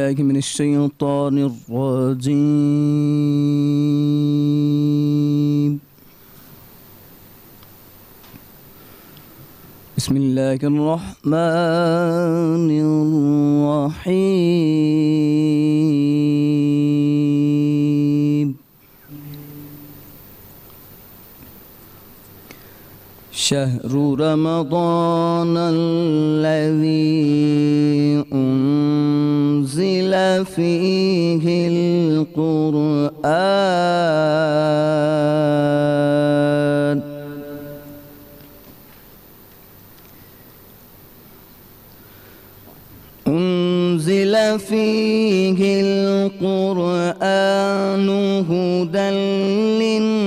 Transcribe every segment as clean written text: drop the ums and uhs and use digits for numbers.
بالله من الشيطان الرجيم. بسم الله الرحمن الرحيم. شهر رمضان الذي أنزل فيه القرآن هدى للناس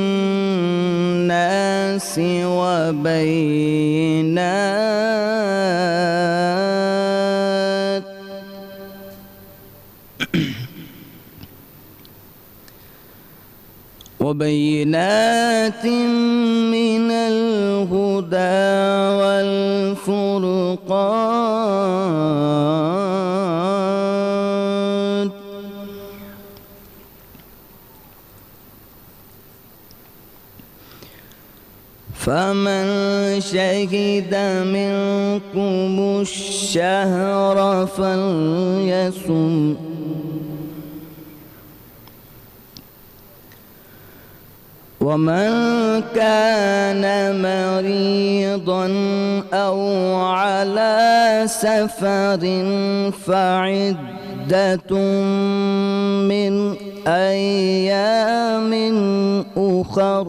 وبينات من الهدى والفرقان. فمن شهد منكم الشهر فليصم. ومن كان مريضا أو على سفر فعدة من أيام أخر.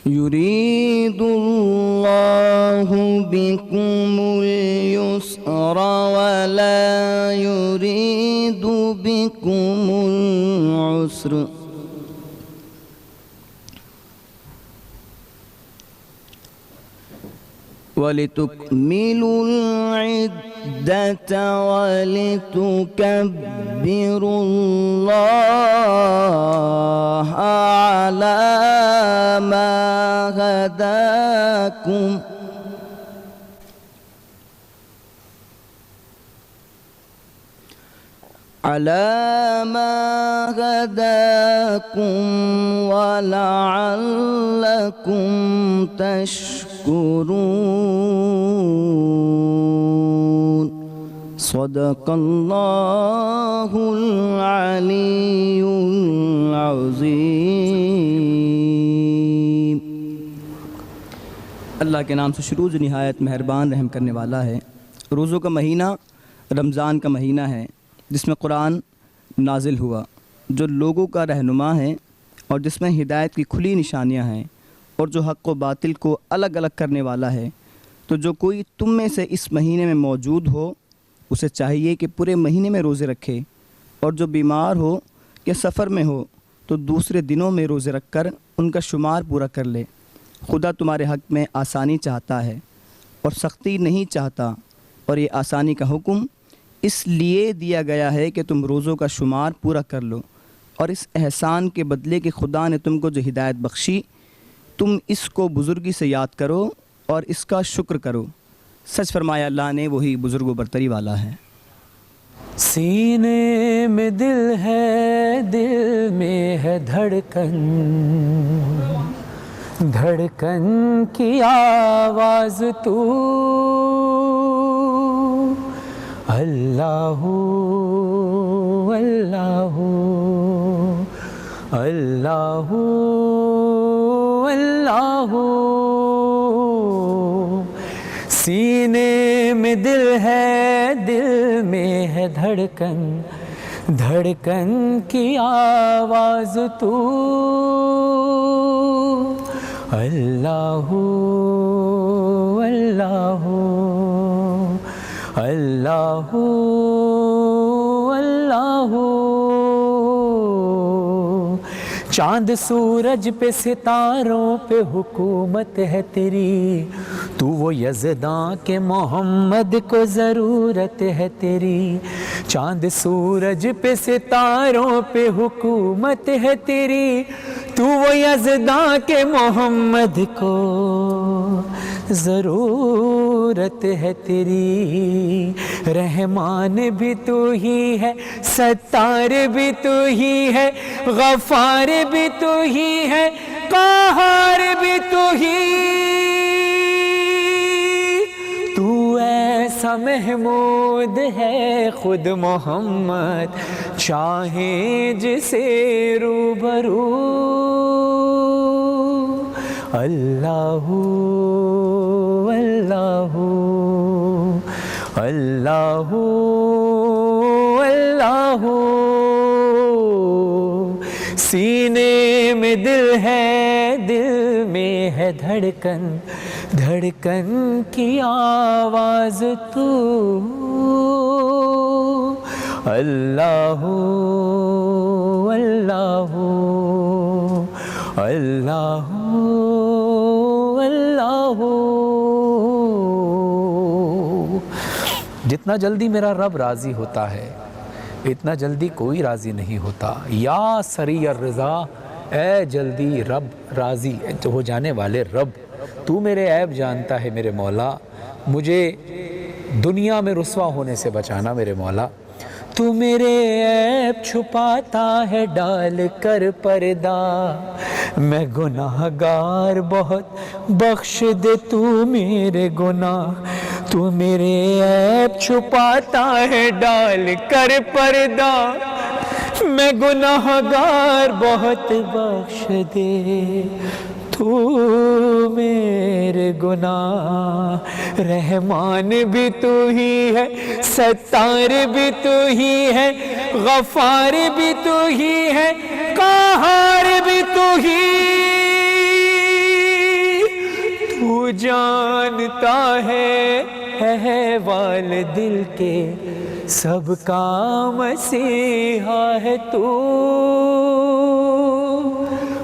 يريد الله بكم اليسر ولا يريد بكم العسر ولتكملوا العدة ولتكبروا الله على ما هداكم ولعلكم تشكرون. صدق الله العلي العظيم. اللہ کے نام سے شروع جو نہایت مہربان رحم کرنے والا ہے. روزوں کا مہینہ رمضان کا مہینہ ہے جس میں قرآن نازل ہوا، جو لوگوں کا رہنما ہے اور جس میں ہدایت کی کھلی نشانیاں ہیں اور جو حق و باطل کو الگ الگ کرنے والا ہے. تو جو کوئی تم میں سے اس مہینے میں موجود ہو اسے چاہیے کہ پورے مہینے میں روزے رکھے، اور جو بیمار ہو یا سفر میں ہو تو دوسرے دنوں میں روزے رکھ کر ان کا شمار پورا کر لے. خدا تمہارے حق میں آسانی چاہتا ہے اور سختی نہیں چاہتا، اور یہ آسانی کا حکم اس لیے دیا گیا ہے کہ تم روزوں کا شمار پورا کر لو، اور اس احسان کے بدلے کہ خدا نے تم کو جو ہدایت بخشی تم اس کو بزرگی سے یاد کرو اور اس کا شکر کرو. سچ فرمایا اللہ نے، وہی بزرگ و برتری والا ہے. سینے میں دل ہے، دل میں ہے دھڑکن، دھڑکن کی آواز تو اللہ اللہ اللہ اللہ. سینے میں دل ہے، دل میں ہے دھڑکن، دھڑکن کی آواز تو اللہ اللہ اللہ اللہ. چاند سورج پہ ستاروں پہ حکومت ہے تیری، تو وہ یزداں کے محمد کو ضرورت ہے تیری. چاند سورج پہ ستاروں پہ حکومت ہے تیری، تو وہ یزداں کے محمد کو ضرورت ہے تیری، رحمان بھی تو ہی ہے، ستار بھی تو ہی ہے، غفار بھی تو ہی ہے، قہار بھی تو ہی، تو ایسا محمود ہے خود محمد چاہے جسے روبرو، اللہ اللہ اللہ اللہ، سینے میں دل ہے، دل میں ہے دھڑکن، دھڑکن کی آواز تو، اللہ اللہ اللہ اللہ۔ جتنا جلدی میرا رب راضی ہوتا ہے اتنا جلدی کوئی راضی نہیں ہوتا، یا سریع الرضا، اے جلدی رب راضی ہو جانے والے رب، تو میرے عیب جانتا ہے میرے مولا، مجھے دنیا میں رسوا ہونے سے بچانا میرے مولا، تو میرے عیب چھپاتا ہے ڈال کر پردہ، میں گناہ گار بہت بخش دے تو میرے گناہ، تو میرے عیب چھپاتا ہے ڈال کر پردہ، میں گناہ گار بہت بخش دے تو میرے گناہ، رحمان بھی تو ہی ہے، ستار بھی تو ہی ہے، غفار بھی تو ہی ہے، قہار بھی تو ہی، تو جانتا ہے احوال دل کے، سب کا مسیحا ہے تو،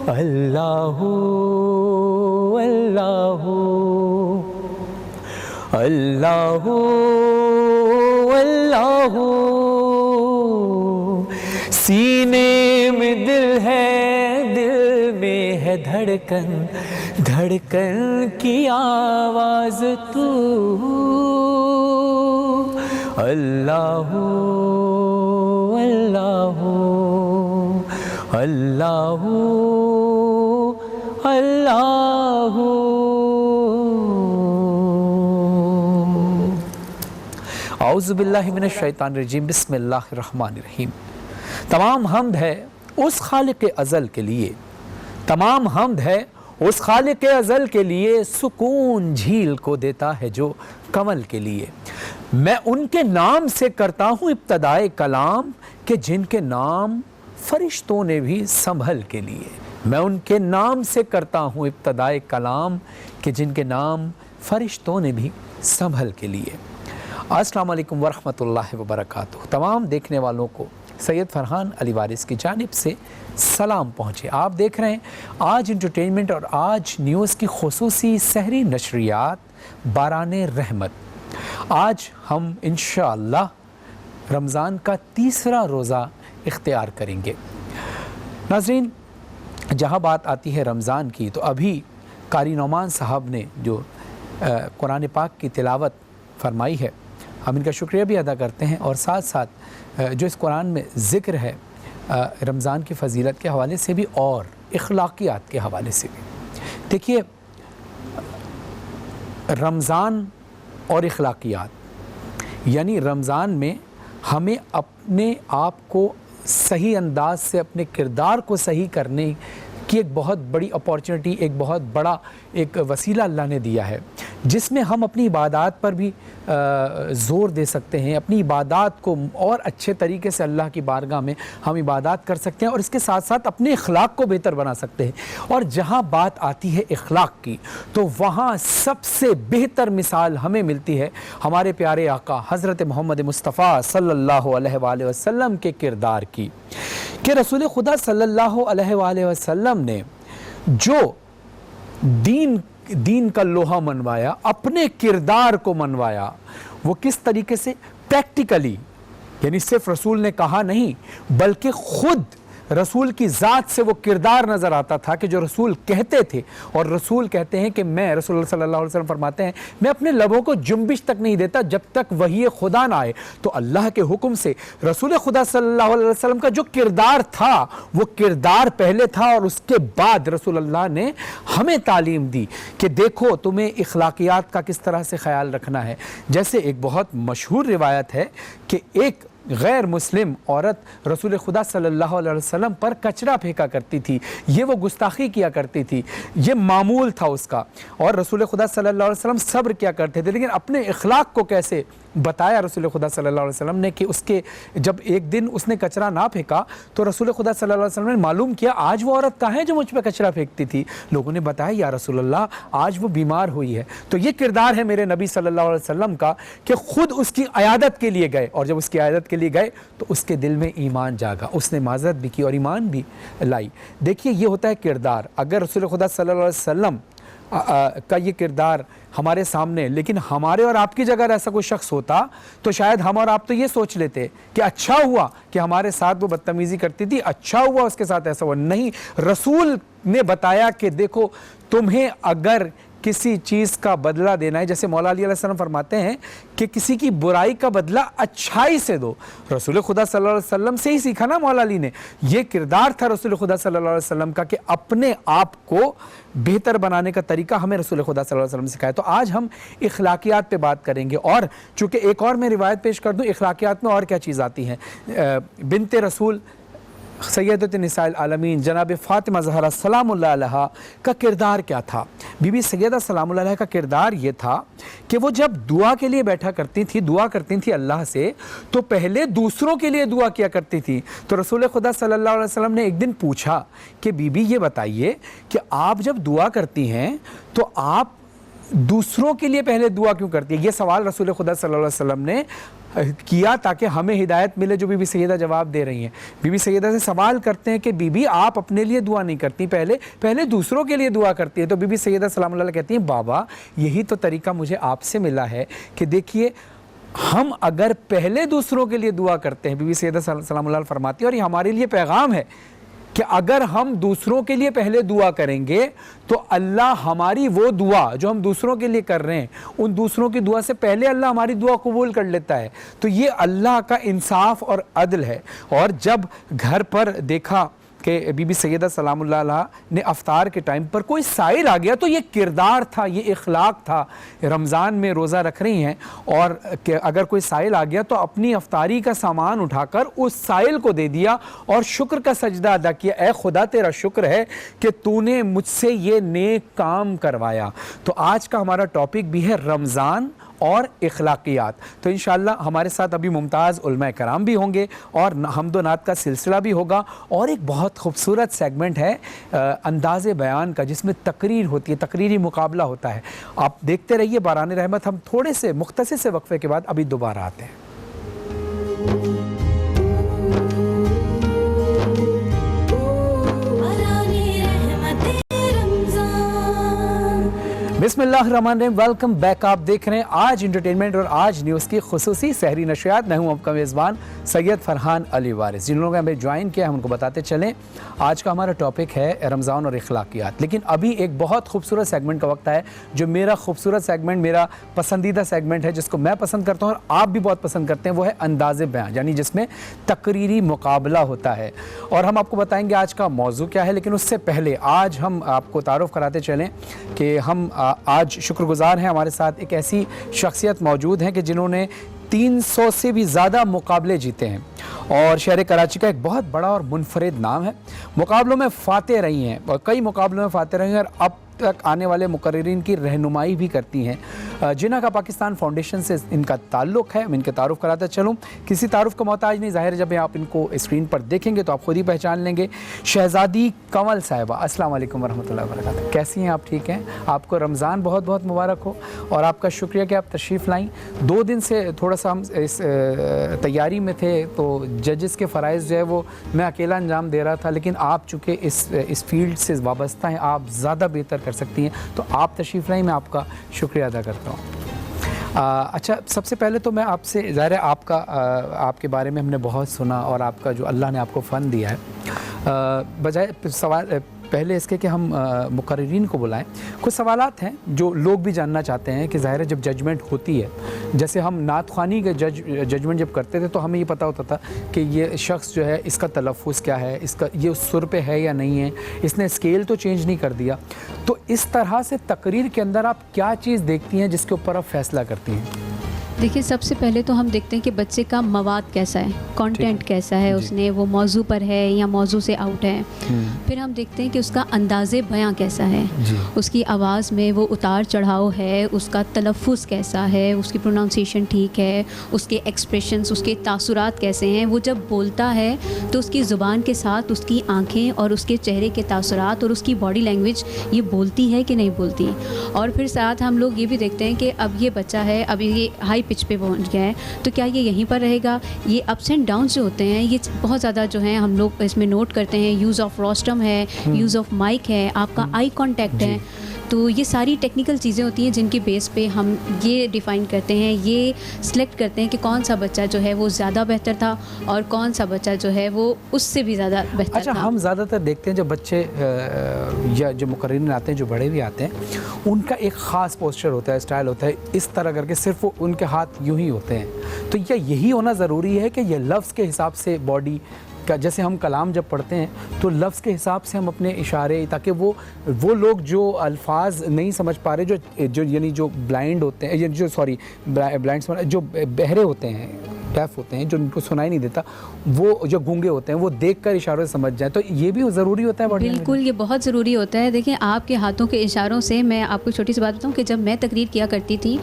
اللہ اللہ اللہ اللہ، سینے میں دل ہے، دل میں ہے دھڑکن، دھڑکن کی آواز تو، اللہ اللہ اللہ اللہ۔ اعوذ باللہ من الشیطان الرجیم، بسم اللہ الرحمن الرحیم۔ تمام حمد ہے اس خالق ازل کے لیے، تمام حمد ہے اس خالق ازل کے لیے، سکون جھیل کو دیتا ہے جو کمل کے لیے، میں ان کے نام سے کرتا ہوں ابتدائے کلام کہ جن کے نام فرشتوں نے بھی سنبھل کے لیے، میں ان کے نام سے کرتا ہوں ابتدائے کلام کہ جن کے نام فرشتوں نے بھی سنبھل کے لیے۔ السلام علیکم ورحمۃ اللہ وبرکاتہ۔ تمام دیکھنے والوں کو سید فرحان علی وارث کی جانب سے سلام پہنچے۔ آپ دیکھ رہے ہیں آج انٹرٹینمنٹ اور آج نیوز کی خصوصی سحری نشریات باران رحمت۔ آج ہم انشاءاللہ رمضان کا تیسرا روزہ اختیار کریں گے۔ ناظرین، جہاں بات آتی ہے رمضان کی تو ابھی قاری نعمان صاحب نے جو قرآن پاک کی تلاوت فرمائی ہے، ہم ان کا شکریہ بھی ادا کرتے ہیں، اور ساتھ ساتھ جو اس قرآن میں ذکر ہے رمضان کی فضیلت کے حوالے سے بھی اور اخلاقیات کے حوالے سے بھی۔ دیکھیے، رمضان اور اخلاقیات یعنی رمضان میں ہمیں اپنے آپ کو صحیح انداز سے، اپنے کردار کو صحیح کرنے کی ایک بہت بڑی اپارچونٹی، ایک بہت بڑا ایک وسیلہ اللہ نے دیا ہے، جس میں ہم اپنی عبادات پر بھی زور دے سکتے ہیں، اپنی عبادات کو اور اچھے طریقے سے اللہ کی بارگاہ میں ہم عبادات کر سکتے ہیں، اور اس کے ساتھ ساتھ اپنے اخلاق کو بہتر بنا سکتے ہیں۔ اور جہاں بات آتی ہے اخلاق کی تو وہاں سب سے بہتر مثال ہمیں ملتی ہے ہمارے پیارے آقا حضرت محمد مصطفیٰ صلی اللہ علیہ وآلہ وسلم کے کردار کی، کہ رسول خدا صلی اللہ علیہ وآلہ وسلم نے جو دین کا لوہا منوایا، اپنے کردار کو منوایا، وہ کس طریقے سے پریکٹیکلی، یعنی صرف رسول نے کہا نہیں بلکہ خود رسول کی ذات سے وہ کردار نظر آتا تھا کہ جو رسول کہتے تھے، اور رسول کہتے ہیں کہ میں، رسول اللہ صلی اللہ علیہ وسلم فرماتے ہیں، میں اپنے لبوں کو جنبش تک نہیں دیتا جب تک وحی خدا نہ آئے۔ تو اللہ کے حکم سے رسول خدا صلی اللہ علیہ وسلم کا جو کردار تھا وہ کردار پہلے تھا، اور اس کے بعد رسول اللہ نے ہمیں تعلیم دی کہ دیکھو تمہیں اخلاقیات کا کس طرح سے خیال رکھنا ہے۔ جیسے ایک بہت مشہور روایت ہے کہ ایک غیر مسلم عورت رسول خدا صلی اللہ علیہ وسلم پر کچرا پھینکا کرتی تھی، یہ وہ گستاخی کیا کرتی تھی، یہ معمول تھا اس کا، اور رسول خدا صلی اللہ علیہ وسلم صبر کیا کرتے تھے۔ لیکن اپنے اخلاق کو کیسے بتایا رسول خدا صلی اللہ علیہ وسلم نے کہ اس کے جب ایک دن اس نے کچرا نہ پھینکا تو رسول خدا صلی اللہ علیہ وسلم نے معلوم کیا آج وہ عورت کہاں ہے جو مجھ پہ کچرا پھینکتی تھی؟ لوگوں نے بتایا یا رسول اللہ آج وہ بیمار ہوئی ہے۔ تو یہ کردار ہے میرے نبی صلی اللہ علیہ وسلم کا کہ خود اس کی عیادت کے لیے گئے، اور جب اس کی عیادت کے لیے گئے تو اس کے دل میں ایمان جاگا، اس نے معذرت بھی کی اور ایمان بھی لائی۔ دیکھیے یہ ہوتا ہے کردار۔ اگر رسول خدا صلی اللہ علیہ وسلم کا یہ کردار ہمارے سامنے، لیکن ہمارے اور آپ کی جگہ ایسا کوئی شخص ہوتا تو شاید ہم اور آپ تو یہ سوچ لیتے کہ اچھا ہوا کہ ہمارے ساتھ وہ بدتمیزی کرتی تھی، اچھا ہوا اس کے ساتھ ایسا ہوا۔ نہیں، رسول نے بتایا کہ دیکھو تمہیں اگر کسی چیز کا بدلہ دینا ہے، جیسے مولا علی علیہ السلام فرماتے ہیں کہ کسی کی برائی کا بدلہ اچھائی سے دو۔ رسول خدا صلی اللہ علیہ وسلم سے ہی سیکھا نا مولا علی نے، یہ کردار تھا رسول خدا صلی اللہ علیہ وسلم کا کہ اپنے آپ کو بہتر بنانے کا طریقہ ہمیں رسول خدا صلی اللہ علیہ وسلم نے سکھایا۔ تو آج ہم اخلاقیات پہ بات کریں گے، اور چونکہ ایک اور میں روایت پیش کر دوں اخلاقیات میں اور کیا چیز آتی ہیں۔ بنت رسول سیدۃ نساء العالمین جناب فاطمہ زہرا سلام اللہ علیہ کا کردار کیا تھا؟ بی بی سیدہ سلام اللہ علیہ کا کردار یہ تھا کہ وہ جب دعا کے لیے بیٹھا کرتی تھی، دعا کرتی تھی اللہ سے، تو پہلے دوسروں کے لیے دعا کیا کرتی تھی۔ تو رسول خدا صلی اللہ علیہ وسلم نے ایک دن پوچھا کہ بی بی یہ بتائیے کہ آپ جب دعا کرتی ہیں تو آپ دوسروں کے لیے پہلے دعا کیوں کرتی ہے؟ یہ سوال رسول خدا صلی اللہ علیہ وسلم نے کیا تاکہ ہمیں ہدایت ملے، جو بی بی سیدہ جواب دے رہی ہیں۔ بی بی سیدہ سے سوال کرتے ہیں کہ بی بی آپ اپنے لیے دعا نہیں کرتی، پہلے دوسروں کے لیے دعا کرتی ہے۔ تو بی بی سیدہ سلام اللہ علیہ کہتی ہیں بابا یہی تو طریقہ مجھے آپ سے ملا ہے کہ دیکھیے ہم اگر پہلے دوسروں کے لیے دعا کرتے ہیں، بی بی سیدہ سلام اللہ علیہ فرماتی ہے، اور یہ ہمارے لیے پیغام ہے کہ اگر ہم دوسروں کے لیے پہلے دعا کریں گے تو اللہ ہماری وہ دعا جو ہم دوسروں کے لیے کر رہے ہیں ان دوسروں کی دعا سے پہلے اللہ ہماری دعا قبول کر لیتا ہے۔ تو یہ اللہ کا انصاف اور عدل ہے۔ اور جب گھر پر دیکھا کہ بی بی سیدہ سلام اللہ علیہ نے افطار کے ٹائم پر کوئی سائل آ گیا تو یہ کردار تھا، یہ اخلاق تھا۔ رمضان میں روزہ رکھ رہی ہیں اور کہ اگر کوئی سائل آ گیا تو اپنی افطاری کا سامان اٹھا کر اس سائل کو دے دیا اور شکر کا سجدہ ادا کیا، اے خدا تیرا شکر ہے کہ تو نے مجھ سے یہ نیک کام کروایا۔ تو آج کا ہمارا ٹاپک بھی ہے رمضان اور اخلاقیات۔ تو انشاءاللہ ہمارے ساتھ ابھی ممتاز علماء کرام بھی ہوں گے اور حمد و نعت کا سلسلہ بھی ہوگا، اور ایک بہت خوبصورت سیگمنٹ ہے انداز بیان کا جس میں تقریر ہوتی ہے، تقریری مقابلہ ہوتا ہے۔ آپ دیکھتے رہیے باران رحمت۔ ہم تھوڑے سے مختصر سے وقفے کے بعد ابھی دوبارہ آتے ہیں۔ بسم اللہ الرحمن الرحیم، ویلکم بیک۔ آپ دیکھ رہے ہیں آج انٹرٹینمنٹ اور آج نیوز کی خصوصی سحری نشریات۔ میں ہوں آپ کا میزبان سید فرحان علی وارث۔ جن لوگوں نے ہمیں جوائن کیا ہم ان کو بتاتے چلیں آج کا ہمارا ٹاپک ہے رمضان اور اخلاقیات۔ لیکن ابھی ایک بہت خوبصورت سیگمنٹ کا وقت ہے جو میرا خوبصورت سیگمنٹ، میرا پسندیدہ سیگمنٹ ہے، جس کو میں پسند کرتا ہوں اور آپ بھی بہت پسند کرتے ہیں، وہ ہے انداز بیان، یعنی جس میں تقریری مقابلہ ہوتا ہے۔ اور ہم آپ کو بتائیں گے آج کا موضوع کیا ہے، لیکن اس سے پہلے آج ہم آپ کو تعارف کراتے چلیں کہ ہم آج شکر گزار ہیں، ہمارے ساتھ ایک ایسی شخصیت موجود ہیں کہ جنہوں نے 300 سے بھی زیادہ مقابلے جیتے ہیں اور شہر کراچی کا ایک بہت بڑا اور منفرد نام ہے۔ مقابلوں میں فاتح رہی ہیں اور کئی مقابلوں میں فاتح رہی ہیں اور اب تک آنے والے مقررین کی رہنمائی بھی کرتی ہیں۔ جنہ کا پاکستان فاؤنڈیشن سے ان کا تعلق ہے، میں ان کے تعارف کراتا چلوں، کسی تعارف کا محتاج نہیں، ظاہر ہے جب آپ ان کو اسکرین پر دیکھیں گے تو آپ خود ہی پہچان لیں گے۔ شہزادی کنول صاحبہ، السلام علیکم ورحمۃ اللہ وبرکاتہ، کیسی ہیں آپ؟ ٹھیک ہیں؟ آپ کو رمضان بہت بہت مبارک ہو اور آپ کا شکریہ کہ آپ تشریف لائیں۔ 2 دن سے تھوڑا سا ہم اس تیاری میں تھے تو ججز کے فرائض جو ہے وہ میں اکیلا انجام دے رہا تھا، لیکن آپ چونکہ اس فیلڈ سے وابستہ ہیں، آپ زیادہ بہتر کر سکتی ہیں، تو آپ تشریف لائیں، میں آپ کا شکریہ ادا کرتا ہوں۔ اچھا، سب سے پہلے تو میں آپ سے، ظاہر ہے آپ کے بارے میں ہم نے بہت سنا اور آپ کا جو اللہ نے آپ کو فن دیا ہے، بجائے سوال پہلے اس کے کہ ہم مقررین کو بلائیں، کچھ سوالات ہیں جو لوگ بھی جاننا چاہتے ہیں کہ ظاہر ہے جب ججمنٹ ہوتی ہے، جیسے ہم نعت خوانی کا ججمنٹ جب کرتے تھے تو ہمیں یہ پتہ ہوتا تھا کہ یہ شخص جو ہے اس کا تلفظ کیا ہے، اس کا یہ اس سر پہ ہے یا نہیں ہے، اس نے اسکیل تو چینج نہیں کر دیا. تو اس طرح سے تقریر کے اندر آپ کیا چیز دیکھتی ہیں جس کے اوپر آپ فیصلہ کرتی ہیں؟ دیکھیے، سب سے پہلے تو ہم دیکھتے ہیں کہ بچے کا مواد کیسا ہے، کانٹینٹ کیسا ہے، اس نے وہ موضوع پر ہے یا موضوع سے آؤٹ ہے. پھر ہم دیکھتے ہیں کہ اس کا انداز بیاں کیسا ہے، اس کی آواز میں وہ اتار چڑھاؤ ہے، اس کا تلفظ کیسا ہے، اس کی پروننسیشن ٹھیک ہے، اس کے ایکسپریشنز، اس کے تاثرات کیسے ہیں. وہ جب بولتا ہے تو اس کی زبان کے ساتھ اس کی آنکھیں اور اس کے چہرے کے تاثرات اور اس کی باڈی لینگویج یہ بولتی ہے کہ نہیں بولتی. اور پھر ساتھ ہم لوگ یہ بھی دیکھتے ہیں کہ اب یہ بچہ ہے، اب یہ ہائی پچ پہ پہنچ گیا ہے تو کیا یہ یہیں پر رہے گا. یہ اپس اینڈ ڈاؤنس جو ہوتے ہیں یہ بہت زیادہ جو ہیں ہم لوگ اس میں نوٹ کرتے ہیں. یوز آف روسٹم ہے، یوز آف مائک ہے، آپ کا آئی کانٹیکٹ ہے. تو یہ ساری ٹیکنیکل چیزیں ہوتی ہیں جن کی بیس پہ ہم یہ ڈیفائن کرتے ہیں، یہ سلیکٹ کرتے ہیں کہ کون سا بچہ جو ہے وہ زیادہ بہتر تھا اور کون سا بچہ جو ہے وہ اس سے بھی زیادہ بہتر تھا. اچھا، ہم زیادہ تر دیکھتے ہیں جو بچے یا جو مقررین آتے ہیں، جو بڑے بھی آتے ہیں، ان کا ایک خاص پوسچر ہوتا ہے، اسٹائل ہوتا ہے، اس طرح کر کے صرف ان کے ہاتھ یوں ہی ہوتے ہیں. تو کیا یہی ہونا ضروری ہے کہ یہ لفظ کے حساب سے باڈی کا، جیسے ہم کلام جب پڑھتے ہیں تو لفظ کے حساب سے ہم اپنے اشارے، تاکہ وہ لوگ جو الفاظ نہیں سمجھ پا رہے، جو یعنی جو بلائنڈ ہوتے ہیں، جو بہرے ہوتے ہیں، ڈیف ہوتے ہیں، جو ان کو سنائی نہیں دیتا، وہ جو گونگے ہوتے ہیں، وہ دیکھ کر اشاروں سے سمجھ جائیں. تو یہ بھی ضروری ہوتا ہے باڈی؟ بالکل، یہ بہت ضروری ہوتا ہے. دیکھیں، آپ کے ہاتھوں کے اشاروں سے، میں آپ کو چھوٹی سی بات بتاؤں کہ جب میں تقریر کیا کرتی تھی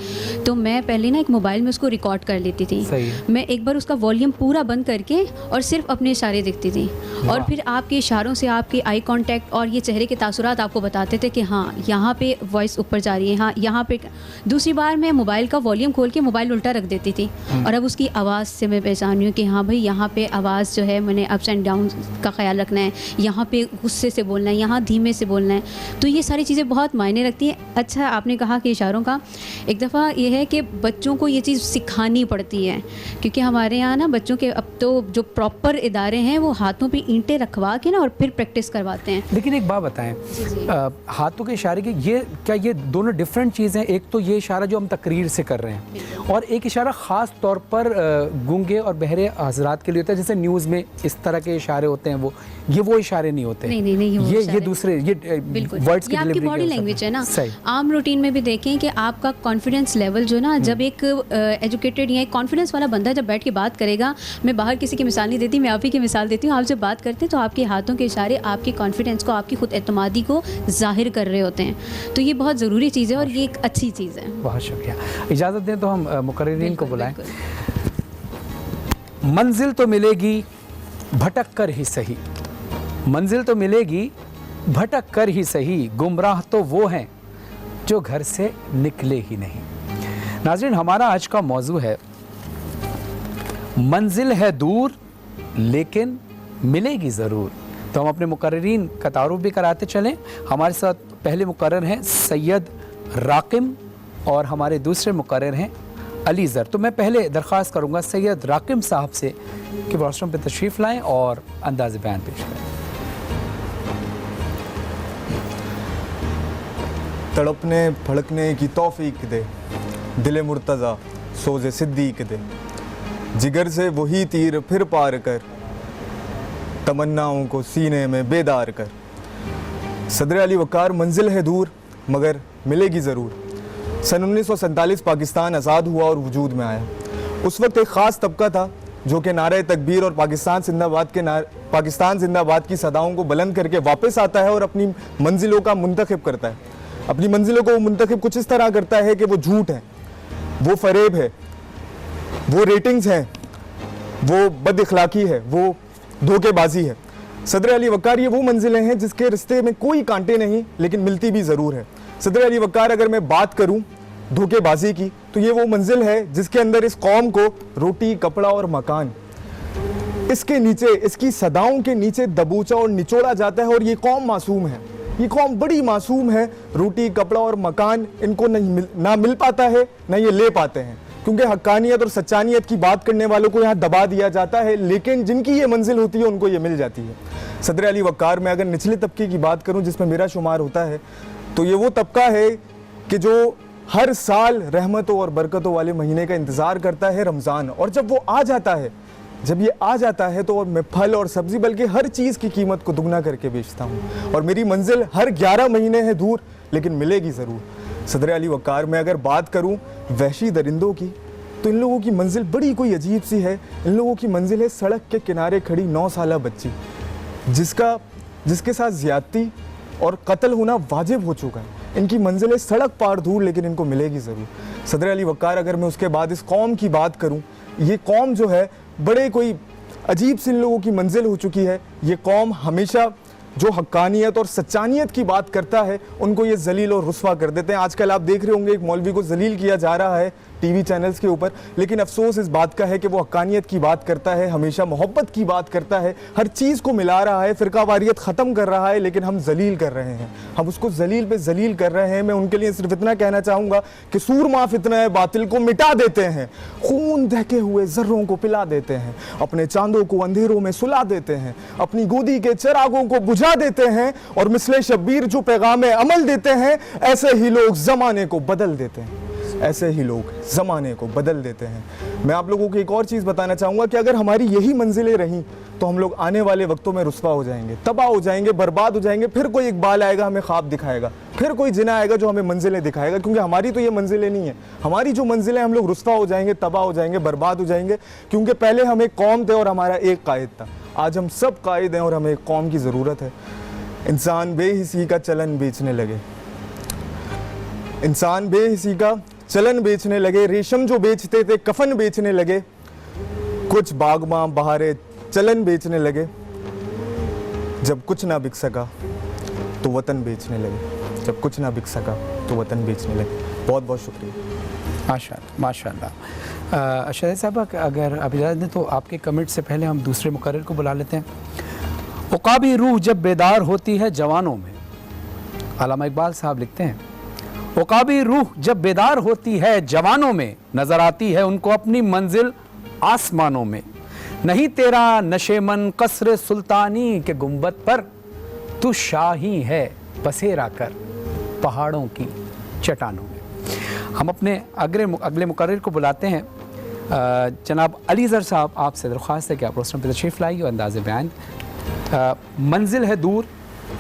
تو میں پہلے نا ایک موبائل میں اس کو ریکارڈ کر لیتی تھی. میں ایک بار اس کا والیوم پورا بند کر کے اور صرف اپنے اشارے دیکھتی تھی، اور پھر آپ کے اشاروں سے آپ کے آئی کانٹیکٹ اور یہ چہرے کے تاثرات آپ کو بتاتے تھے کہ ہاں یہاں پہ وائس اوپر جا رہی ہے، ہاں یہاں پہ. دوسری بار میں موبائل کا والیوم کھول کے موبائل الٹا رکھ دیتی تھی، اور اب اس کی آواز سے میں پہچان ہوں کہ ہاں بھائی یہاں پہ آواز جو ہے میں نے اپس اینڈ ڈاؤن کا خیال رکھنا ہے، یہاں پہ غصے سے بولنا ہے، یہاں دھیمے سے بولنا ہے. تو یہ ساری چیزیں بہت معنی رکھتی ہیں. اچھا، آپ نے کہا کہ اشاروں کا، ایک دفعہ یہ ہے کہ بچوں کو یہ چیز سکھانی پڑتی ہے، کیونکہ ہمارے یہاں نا بچوں کے اب تو جو پراپر ادارے ہیں وہ ہاتھوں پہ اینٹیں رکھوا کے نا اور پھر پریکٹس کرواتے ہیں. لیکن ایک بات بتائیں، ہاتھوں کے اشارے کے کیا یہ دونوں ڈفرینٹ چیزیں؟ ایک تو یہ اشارہ جو ہم تقریر سے کر رہے ہیں، اور ایک اشارہ خاص طور پر گونگے اور بہرے حضرات کے لیے ہوتا ہے، جیسے نیوز میں اس طرح کے اشارے ہوتے ہیں، وہ اشارے نہیں ہوتے. یہ دوسرے، ورڈز کی آپ کی باڈی لینگویج ہے نا. عام روٹین میں بھی دیکھیں کہ آپ کا کانفیڈنس لیول جو نا، جب ایک ایجوکیٹڈ یا ایک کانفیڈنس والا بندہ جب بیٹھ کے بات کرے گا، میں باہر کسی کی مثال نہیں دیتی، میں آپ ہی کی مثال دیتی ہوں. آپ جب بات کرتے ہیں تو آپ کے ہاتھوں کے اشارے آپ کے کانفیڈنس کو، آپ کی خود اعتمادی کو ظاہر کر رہے ہوتے ہیں. تو یہ بہت ضروری چیز ہے اور یہ ایک اچھی چیز ہے. بہت شکریہ. اجازت دیں تو ہم مقررین کو بلائیں. منزل تو ملے گی بھٹک کر ہی صحیح، منزل تو ملے گی بھٹک کر ہی صحیح، گمراہ تو وہ ہیں جو گھر سے نکلے ہی نہیں. ناظرین، ہمارا آج کا موضوع ہے منزل ہے دور لیکن ملے گی ضرور. تو ہم اپنے مقررین کا تعارف بھی کراتے چلیں. ہمارے ساتھ پہلے مقرر ہیں سید راقم اور ہمارے دوسرے مقرر ہیں علی زر. تو میں پہلے درخواست کروں گا سید راقم صاحب سے کہ روسٹرم پہ تشریف لائیں اور انداز بیان پیش کریں. تڑپنے پھڑکنے کی توفیق دے، دل مرتضیٰ سوز صدیق دے، جگر سے وہی تیر پھر پار کر، تمناؤں کو سینے میں بیدار کر. صدر علی وقار، منزل ہے دور مگر ملے گی ضرور. سن 1947 پاکستان آزاد ہوا اور وجود میں آیا. اس وقت ایک خاص طبقہ تھا جو کہ نعرہ تکبیر اور پاکستان زندہ باد کی صداؤں کو بلند کر کے واپس آتا ہے اور اپنی منزلوں کا منتخب کرتا ہے. اپنی منزلوں کو وہ منتخب کچھ اس طرح کرتا ہے کہ وہ جھوٹ ہے، وہ فریب ہے، وہ ریٹنگز ہیں، وہ بد اخلاقی ہے، وہ دھوکے بازی ہے. صدر علی وقار یہ وہ منزلیں ہیں جس کے رستے میں کوئی کانٹے نہیں لیکن ملتی بھی ضرور ہے. صدر علی وقار، اگر میں بات کروں دھوکے بازی کی تو یہ وہ منزل ہے جس کے اندر اس قوم کو روٹی، کپڑا اور مکان، اس کے نیچے، اس کی صداؤں کے نیچے دبوچا اور نچوڑا جاتا ہے. اور یہ قوم معصوم ہے، یہ قوم بڑی معصوم ہے. روٹی، کپڑا اور مکان ان کو نہ مل پاتا ہے، نہ یہ لے پاتے ہیں. کیونکہ حقانیت اور سچانیت کی بات کرنے والوں کو یہاں دبا دیا جاتا ہے، لیکن جن کی یہ منزل ہوتی ہے ان کو یہ مل جاتی ہے۔ صدر علی وقار، میں اگر نچلے طبقے کی بات کروں جس میں میرا شمار ہوتا ہے، تو یہ وہ طبقہ ہے کہ جو ہر سال رحمتوں اور برکتوں والے مہینے کا انتظار کرتا ہے، رمضان، اور جب وہ آ جاتا ہے، جب یہ آ جاتا ہے تو میں پھل اور سبزی بلکہ ہر چیز کی قیمت کو دگنا کر کے بیچتا ہوں، اور میری منزل ہر 11 مہینے ہے دور لیکن ملے گی ضرور۔ صدر علی وقار، میں اگر بات کروں وحشی درندوں کی تو ان لوگوں کی منزل بڑی کوئی عجیب سی ہے۔ ان لوگوں کی منزل ہے سڑک کے کنارے کھڑی 9 سالہ بچی جس کے ساتھ زیادتی اور قتل ہونا واجب ہو چکا ہے۔ ان کی منزل ہے سڑک پار دور لیکن ان کو ملے گی ضرور۔ صدر علی وقار، اگر میں اس کے بعد اس قوم کی بات کروں، یہ قوم جو ہے بڑے کوئی عجیب سے ان لوگوں کی منزل ہو چکی ہے۔ یہ قوم ہمیشہ جو حقانیت اور سچانیت کی بات کرتا ہے ان کو یہ ذلیل اور رسوا کر دیتے ہیں۔ آج کل آپ دیکھ رہے ہوں گے ایک مولوی کو ذلیل کیا جا رہا ہے ٹی وی چینلز کے اوپر، لیکن افسوس اس بات کا ہے کہ وہ حقانیت کی بات کرتا ہے، ہمیشہ محبت کی بات کرتا ہے، ہر چیز کو ملا رہا ہے، فرقہ واریت ختم کر رہا ہے، لیکن ہم ذلیل کر رہے ہیں، ہم اس کو ذلیل پہ ذلیل کر رہے ہیں۔ میں ان کے لیے صرف اتنا کہنا چاہوں گا کہ سورما فتنہ باطل کو مٹا دیتے ہیں، خون دہکے ہوئے ذروں کو پلا دیتے ہیں، اپنے چاندوں کو اندھیروں میں سلا دیتے ہیں، اپنی گودی کے چراغوں کو بجھا دیتے ہیں، اور مثل شبیر جو پیغام عمل دیتے ہیں، ایسے ہی لوگ زمانے کو بدل دیتے ہیں، ایسے ہی لوگ زمانے کو بدل دیتے ہیں۔ میں آپ لوگوں کو ایک اور چیز بتانا چاہوں گا کہ اگر ہماری یہی منزلیں رہیں تو ہم لوگ آنے والے وقتوں میں رسوا ہو جائیں گے، تباہ ہو جائیں گے، برباد ہو جائیں گے۔ پھر کوئی اقبال آئے گا ہمیں خواب دکھائے گا، پھر کوئی جنا آئے گا جو ہمیں منزلیں دکھائے گا، کیونکہ ہماری تو یہ منزلیں نہیں ہیں۔ ہماری جو منزلیں، ہم لوگ رسوا ہو جائیں گے، تباہ ہو جائیں گے، برباد ہو جائیں گے، کیونکہ پہلے ہم ایک قوم تھے اور ہمارا ایک قائد تھا، آج ہم سب قائد ہیں اور ہمیں ایک قوم کی ضرورت ہے۔ انسان بے حسی کا چلن بیچنے لگے، انسان بے حسی کا چلن بیچنے لگے، ریشم جو بیچتے تھے کفن بیچنے لگے، کچھ باغباں بہارے چلن بیچنے لگے، جب کچھ نہ بک سکا تو وطن بیچنے لگے، جب کچھ نہ بک سکا تو وطن بیچنے لگے۔ بہت بہت شکریہ۔ ماشاء اللہ۔ شہزاد صاحب، اگر آپ اجازت دیں تو آپ کے کمنٹ سے پہلے ہم دوسرے مقرر کو بلا لیتے ہیں۔ عقابی روح جب بیدار ہوتی ہے جوانوں میں، علامہ اقبال صاحب لکھتے ہیں، عقابی روح جب بیدار ہوتی ہے جوانوں میں، نظر آتی ہے ان کو اپنی منزل آسمانوں میں، نہیں تیرا نشیمن قصر سلطانی کے گنبد پر، تو شاہی ہے بسیرا کر پہاڑوں کی چٹانوں میں۔ ہم اپنے اگلے مقرر کو بلاتے ہیں۔ جناب علی زر صاحب، آپ سے درخواست ہے کہ آپ پروگرام پہ تشریف لائیے اور انداز بیان۔ منزل ہے دور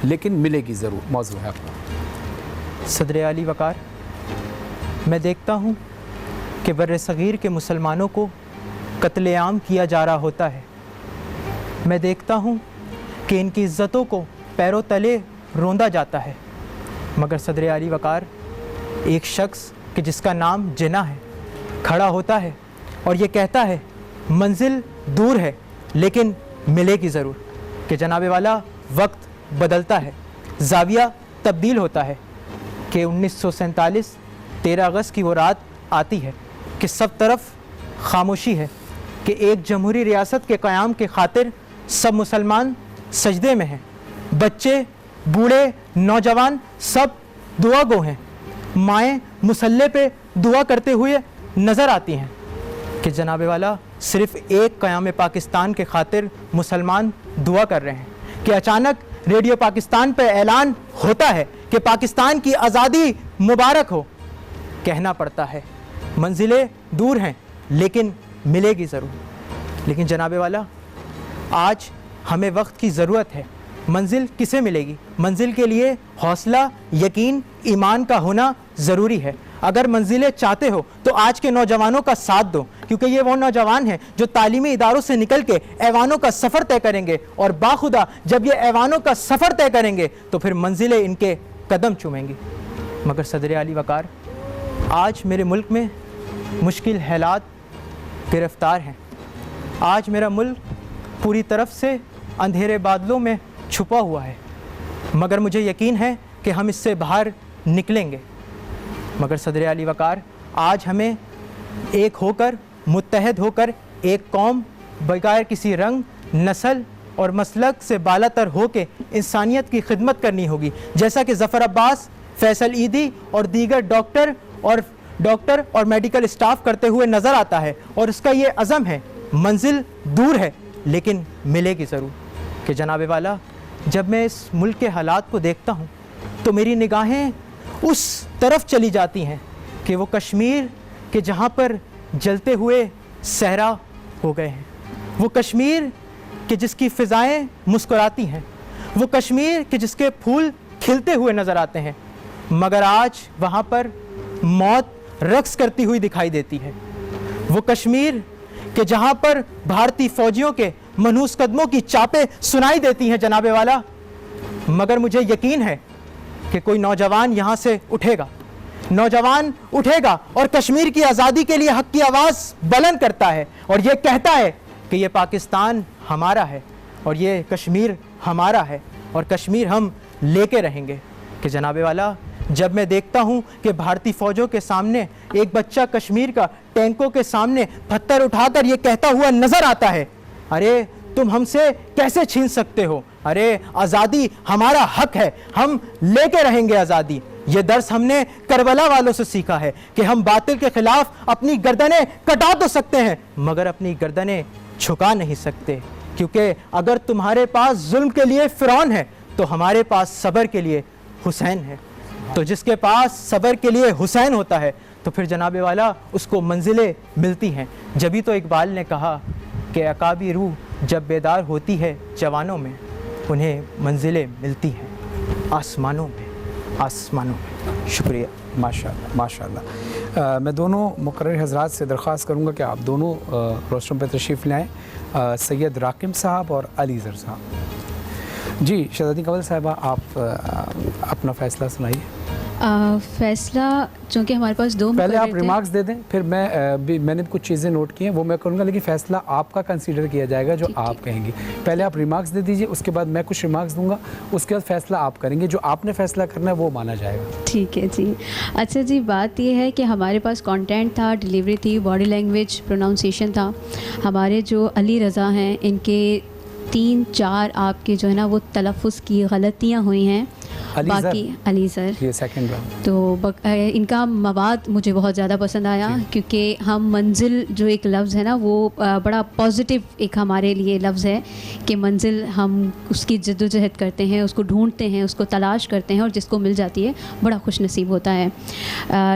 لیکن ملے گی ضرور، موضوع ہے آپ کا۔ صدر علی وقار، میں دیکھتا ہوں کہ بر صغیر کے مسلمانوں کو قتل عام کیا جا رہا ہوتا ہے، میں دیکھتا ہوں کہ ان کی عزتوں کو پیروں تلے روندا جاتا ہے، مگر صدر علی وقار، ایک شخص کہ جس کا نام جناح ہے کھڑا ہوتا ہے اور یہ کہتا ہے منزل دور ہے لیکن ملے گی ضرور، کہ جناب والا وقت بدلتا ہے، زاویہ تبدیل ہوتا ہے، کہ 1947 13 اگست کی وہ رات آتی ہے کہ سب طرف خاموشی ہے، کہ ایک جمہوری ریاست کے قیام کے خاطر سب مسلمان سجدے میں ہیں، بچے بوڑھے نوجوان سب دعا گو ہیں، مائیں مصلے پہ دعا کرتے ہوئے نظر آتی ہیں، کہ جناب والا صرف ایک قیام پاکستان کے خاطر مسلمان دعا کر رہے ہیں، کہ اچانک ریڈیو پاکستان پہ اعلان ہوتا ہے کہ پاکستان کی آزادی مبارک ہو، کہنا پڑتا ہے منزلیں دور ہیں لیکن ملے گی ضرور۔ لیکن جناب والا، آج ہمیں وقت کی ضرورت ہے، منزل کسے ملے گی؟ منزل کے لیے حوصلہ، یقین، ایمان کا ہونا ضروری ہے۔ اگر منزلیں چاہتے ہو تو آج کے نوجوانوں کا ساتھ دو، کیونکہ یہ وہ نوجوان ہیں جو تعلیمی اداروں سے نکل کے ایوانوں کا سفر طے کریں گے، اور باخدا جب یہ ایوانوں کا سفر طے کریں گے تو پھر منزلیں ان کے قدم چومیں گی۔ مگر صدر علی وقار، آج میرے ملک میں مشکل حالات گرفتار ہیں، آج میرا ملک پوری طرف سے اندھیرے بادلوں میں چھپا ہوا ہے، مگر مجھے یقین ہے کہ ہم اس سے باہر نکلیں گے۔ مگر صدر علی وقار، آج ہمیں ایک ہو کر، متحد ہو کر، ایک قوم بغیر کسی رنگ، نسل اور مسلک سے بالا تر ہو کے انسانیت کی خدمت کرنی ہوگی، جیسا کہ ظفر عباس، فیصل عیدی اور دیگر ڈاکٹر اور ڈاکٹر اور میڈیکل اسٹاف کرتے ہوئے نظر آتا ہے اور اس کا یہ عزم ہے. منزل دور ہے لیکن ملے گی ضرور. کہ جناب والا جب میں اس ملک کے حالات کو دیکھتا ہوں تو میری نگاہیں اس طرف چلی جاتی ہیں کہ وہ کشمیر کہ جہاں پر جلتے ہوئے صحرا ہو گئے ہیں, وہ کشمیر کہ جس کی فضائیں مسکراتی ہیں, وہ کشمیر کہ جس کے پھول کھلتے ہوئے نظر آتے ہیں, مگر آج وہاں پر موت رقص کرتی ہوئی دکھائی دیتی ہے. وہ کشمیر کہ جہاں پر بھارتی فوجیوں کے منحوس قدموں کی چاپیں سنائی دیتی ہیں جناب والا, مگر مجھے یقین ہے کہ کوئی نوجوان یہاں سے اٹھے گا, نوجوان اٹھے گا اور کشمیر کی آزادی کے لیے حق کی آواز بلند کرتا ہے اور یہ کہتا ہے کہ یہ پاکستان ہمارا ہے اور یہ کشمیر ہمارا ہے اور کشمیر ہم لے کے رہیں گے. کہ جناب والا جب میں دیکھتا ہوں کہ بھارتی فوجوں کے سامنے ایک بچہ کشمیر کا ٹینکوں کے سامنے پتھر اٹھا کر یہ کہتا ہوا نظر آتا ہے, ارے تم ہم سے کیسے چھین سکتے ہو, ارے آزادی ہمارا حق ہے, ہم لے کے رہیں گے آزادی. یہ درس ہم نے کربلا والوں سے سیکھا ہے کہ ہم باطل کے خلاف اپنی گردنیں کٹا تو سکتے ہیں مگر اپنی گردنیں جھکا نہیں سکتے, کیونکہ اگر تمہارے پاس ظلم کے لیے فرعون ہے تو ہمارے پاس صبر کے لیے حسین ہے. تو جس کے پاس صبر کے لیے حسین ہوتا ہے تو پھر جناب والا اس کو منزلیں ملتی ہیں. جبھی تو اقبال نے کہا کہ عقابی روح جب بیدار ہوتی ہے جوانوں میں, انہیں منزلیں ملتی ہیں آسمانوں میں, آسمانوں میں. شکریہ. ماشاءاللہ ماشاءاللہ. میں دونوں مقرر حضرات سے درخواست کروں گا کہ آپ دونوں روسٹرم پہ تشریف لائیں, سید راقم صاحب اور علی زر صاحب. جی شہزادی کنول صاحبہ آپ اپنا فیصلہ سنائیے. فیصلہ چونکہ ہمارے پاس دو پہلے آپ ریمارکس دے دیں, پھر میں نے کچھ چیزیں نوٹ کی ہیں وہ میں کروں گا, لیکن فیصلہ آپ کا کنسیڈر کیا جائے گا جو آپ کہیں گی. پہلے آپ ریمارکس دے دیجئے, اس کے بعد میں کچھ ریمارکس دوں گا, اس کے بعد فیصلہ آپ کریں گے, جو آپ نے فیصلہ کرنا ہے وہ مانا جائے گا. ٹھیک ہے جی. اچھا جی, بات یہ ہے کہ ہمارے پاس کانٹینٹ تھا, ڈیلیوری تھی, باڈی لینگویج, پروناؤنسیشن تھا. ہمارے جو علی رضا ہیں ان کے 3-4 آپ کے جو ہے نا وہ تلفظ کی غلطیاں ہوئی ہیں. باقی علی سر یہ سیکنڈ راؤنڈ تو ان کا مواد مجھے بہت زیادہ پسند آیا, کیونکہ ہم منزل جو ایک لفظ ہے نا وہ بڑا پازیٹیو ایک ہمارے لیے لفظ ہے کہ منزل ہم اس کی جد و جہد کرتے ہیں, اس کو ڈھونڈتے ہیں, اس کو تلاش کرتے ہیں اور جس کو مل جاتی ہے بڑا خوش نصیب ہوتا ہے.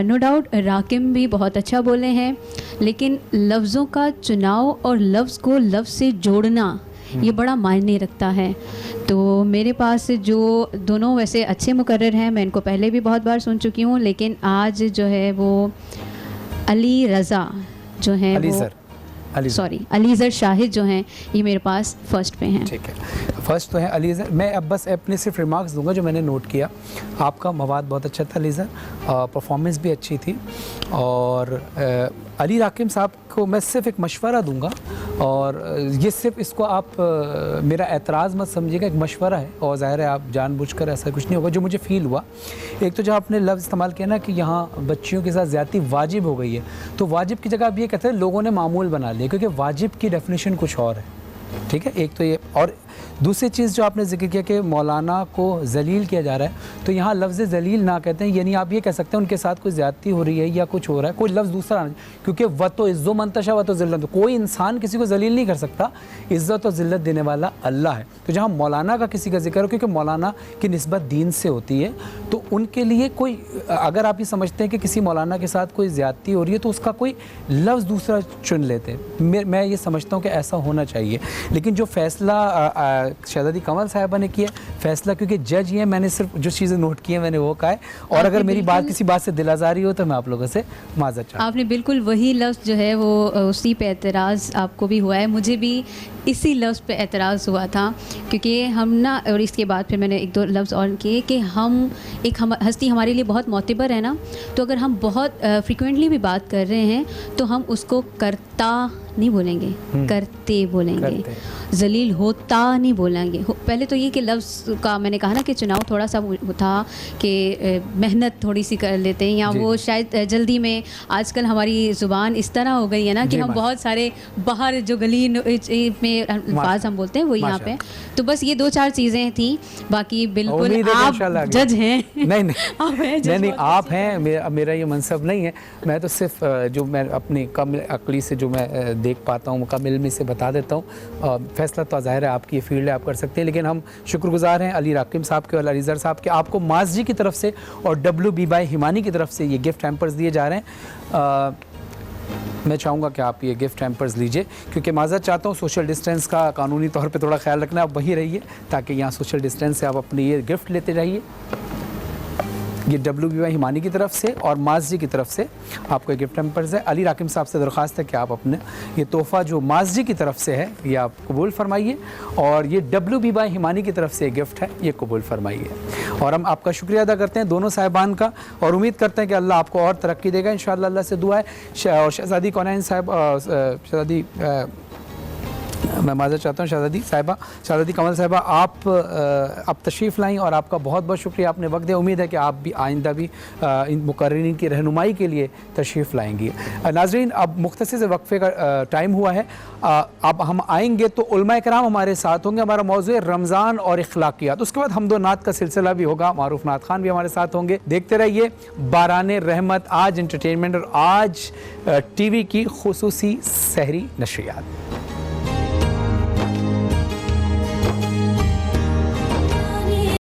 نو ڈاؤٹ راقم بھی بہت اچھا بولے ہیں, لیکن لفظوں کا چناؤ اور لفظ کو لفظ سے جوڑنا یہ بڑا معنی رکھتا ہے. تو میرے پاس جو دونوں ویسے اچھے مقرر ہیں, میں ان کو پہلے بھی بہت بار سن چکی ہوں, لیکن آج جو ہے وہ علی رضا جو ہیں علی زر شاہد جو ہیں یہ میرے پاس فرسٹ پہ ہیں. ٹھیک ہے, فرسٹ تو ہے علی زر. میں اب بس اپنے صرف ریمارکس دوں گا جو میں نے نوٹ کیا. آپ کا مواد بہت اچھا تھا علی زر, پرفارمنس بھی اچھی تھی, اور علی راقم صاحب کو میں صرف ایک مشورہ دوں گا, اور یہ صرف اس کو آپ میرا اعتراض مت سمجھیے گا, ایک مشورہ ہے, اور ظاہر ہے آپ جان بوجھ کر ایسا کچھ نہیں ہوگا. جو مجھے فیل ہوا, ایک تو جب آپ نے لفظ استعمال کیا نا کہ یہاں بچیوں کے ساتھ زیادتی واجب ہو گئی ہے, تو واجب کی جگہ آپ یہ کہتے ہیں لوگوں نے معمول بنا لیا, کیونکہ واجب کی ڈیفینیشن کچھ اور ہے. ٹھیک ہے, ایک تو یہ. اور دوسری چیز جو آپ نے ذکر کیا کہ مولانا کو ذلیل کیا جا رہا ہے, تو یہاں لفظ ذلیل نہ کہتے ہیں, یعنی آپ یہ کہہ سکتے ہیں ان کے ساتھ کوئی زیادتی ہو رہی ہے یا کچھ ہو رہا ہے, کوئی لفظ دوسرا نہیں, کیونکہ وَتُ عِزُّ مَن تَشَاءُ وَتُ ذِلَّتُ, کوئی انسان کسی کو ذلیل نہیں کر سکتا, عزت و ذلت دینے والا اللہ ہے. تو جہاں مولانا کا کسی کا ذکر ہو, کیونکہ مولانا کی نسبت دین سے ہوتی ہے, تو ان کے لیے کوئی, اگر آپ یہ سمجھتے ہیں کہ کسی مولانا کے ساتھ کوئی زیادتی ہو رہی ہے تو اس کا کوئی لفظ دوسرا چن لیتے. میں یہ سمجھتا ہوں کہ ایسا ہونا چاہیے. لیکن جو فیصلہ شہزادی کنول صاحبہ نے کیا فیصلہ, کیونکہ جج یہ ہے, میں نے صرف جو چیزیں نوٹ کی ہیں میں نے وہ کہا ہے, اور اگر میری بات کسی بات سے دل آزاری ہو تو میں آپ لوگوں سے معذرت چاہتا ہوں. آپ نے بالکل وہی لفظ جو ہے وہ اسی پہ اعتراض آپ کو بھی ہوا ہے, مجھے بھی اسی لفظ پہ اعتراض ہوا تھا, کیونکہ ہم نا, اور اس کے بعد پھر میں نے 1-2 لفظ اور کیے کہ ہم ایک ہستی ہمارے لیے بہت معتبر ہے نا, تو اگر ہم بہت فریکوینٹلی بھی بات کر رہے ہیں تو ہم اس کو کرتا نہیں بولیں گے, کرتے بولیں گے. ذلیل ہوتا نہیں بولیں گے. پہلے تو یہ کہ لفظ کا میں نے کہا نا کہ چناؤ تھوڑا سا تھا کہ محنت تھوڑی سی کر لیتے ہیں, یا وہ شاید جلدی میں. آج کل ہماری زبان اس طرح ہو گئی ہے نا کہ ہم بہت سارے باہر جو گلی میں الفاظ ہم بولتے ہیں وہ یہاں پہ. تو بس یہ 2-4 چیزیں تھیں, باقی بالکل آپ جج ہیں. نہیں آپ ہیں, میرا یہ منصب نہیں ہے. میں تو صرف جو میں اپنی کم عقلی سے جو میں دیکھ پاتا ہوں, کم علمی سے بتا دیتا ہوں. فیصلہ تو ظاہر ہے آپ کی فیلڈ ہے, آپ کر سکتے ہیں, لیکن ہم شکر گزار ہیں علی راقم صاحب کے اور علی زر صاحب کے. آپ کو ماز جی کی طرف سے اور WB ہمانی کی طرف سے یہ گفٹ ہیمپرز دیے جا رہے ہیں. میں چاہوں گا کہ آپ یہ گفٹ ہیمپرز لیجئے, کیونکہ معذرت چاہتا ہوں سوشل ڈسٹینس کا قانونی طور پہ تھوڑا خیال رکھنا. آپ وہیں رہیے تاکہ یہاں سوشل ڈسٹینس سے آپ اپنی یہ گفٹ لیتے رہیے. یہ WB ہمانی کی طرف سے اور ماز جی کی طرف سے آپ کو یہ گفٹ ہیمپرز ہے. علی راقم صاحب سے درخواست ہے کہ آپ اپنے یہ تحفہ جو ماز جی کی طرف سے ہے یہ آپ قبول فرمائیے, اور یہ WB ہمانی کی طرف سے یہ گفٹ ہے یہ قبول فرمائیے. اور ہم آپ کا شکریہ ادا کرتے ہیں دونوں صاحبان کا, اور امید کرتے ہیں کہ اللہ آپ کو اور ترقی دے گا انشاءاللہ. اللہ سے دعا ہے. اور شہزادی کونین صاحب, شہزادی میں معذرت چاہتا ہوں شہزادی صاحبہ, شہزادی کمل صاحبہ, آپ تشریف لائیں اور آپ کا بہت بہت شکریہ, آپ نے وقت دیا. امید ہے کہ آپ بھی آئندہ بھی ان مقررین کی رہنمائی کے لیے تشریف لائیں گی. ناظرین اب مختصر سے وقفے کا ٹائم ہوا ہے. اب ہم آئیں گے تو علماء کرام ہمارے ساتھ ہوں گے. ہمارا موضوع ہے رمضان اور اخلاقیات. اس کے بعد حمد و نعت کا سلسلہ بھی ہوگا, معروف نعت خان بھی ہمارے ساتھ ہوں گے. دیکھتے رہیے باران رحمت, آج انٹرٹینمنٹ اور آج ٹی وی کی خصوصی سحری نشریات.